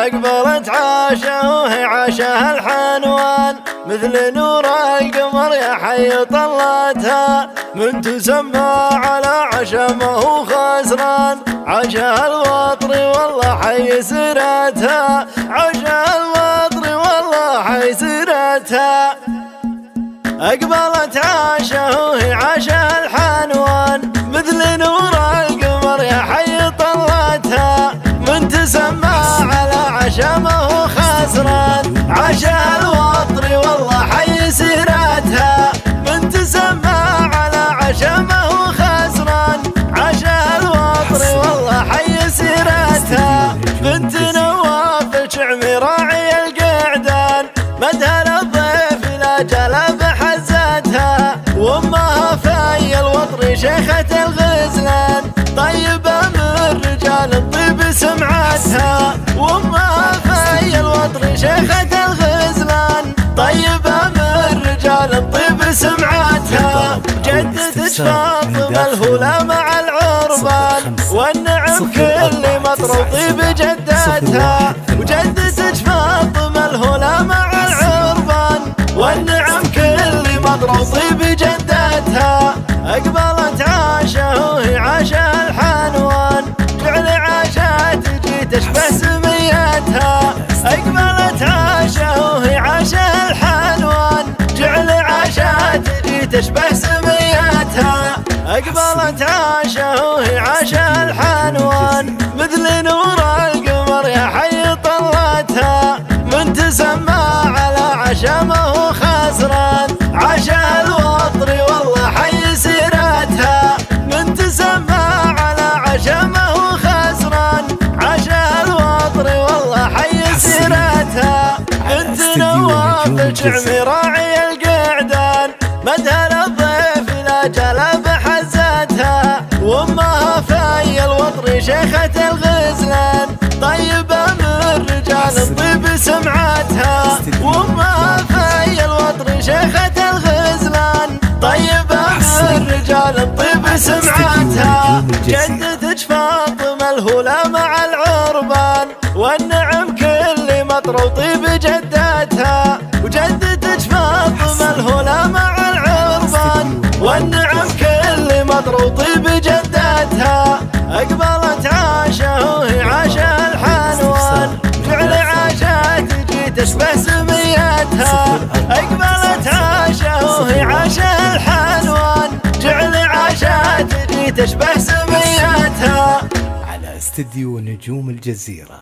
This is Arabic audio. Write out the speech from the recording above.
أقبلت عاشة وهي عاشها الحنوان، مثل نور القمر يا حي طلتها، من تسمى على عشا ما هو خسران، عاشها الوطري والله حي سيرتها، عاشها الوطري والله حي سيرتها. أقبلت عاشة وهي عاشها الحنوان، مثل نور القمر يا حي طلتها، من تسمى على عشا ما هو خسران، عاشها الوطري والله حي سيرتها، من تسمى على عشا ما هو خسران، عاشها الوطري والله حي سيرتها. بنت نواف الشعمي راعي القعدان، مدها للضيف لا جلب حزتها، وامها في الوطري شيخة الغزلان، طيبة من رجال الطيب سمعتها، وامها في الوطري شيخة الغزلان، طيبة من رجال الطيب سمعتها. جدتك فاطمة الهلا مع العربان، والنعم كل مطر وطيب جدتها، وجدتك فاطمة الهلا مع العربان، والنعم كل مطر وطيب جدتها. أقبلت عاشة وهي عاشها الحنوان، جعل عاشة تجي تشبه سميتها، أقبلت عاشة وهي عاشها الحنوان، جعل عاشة تجي تشبه سميتها. أقبلت عاشة وهي عاشها الحنوان، مثل نور القمر يا حي طلتها، من تسمى على عشا ما هو خسران، عاشها الوطري والله حي سيرتها، من تسمى على عشا ما هو خسران، عاشها الوطري والله حي سيرتها. بنت نواف الشعمي راعي القعدان، مدها للضيف لا جلب حزتها، وامها في الوطري شيخة الغزلان، طيبة من رجال الطيب سمعتها، وامها في الوطري شيخة الغزلان، طيبة من رجال الطيب سمعتها. جدتك فاطمة الهلا مع العربان، والنعم كل مطر وطيب جدتها، وجدتك فاطمة الهلا مع العربان، والنعم كل مطر وطيب جدتها. أقبلت عاشة وهي عاشها الحنوان، جعل عاشة تجي تشبه سميتها، أقبلت عاشة وهي عاشها الحنوان، جعل عاشة تجي تشبه سميتها. على استديو نجوم الجزيرة.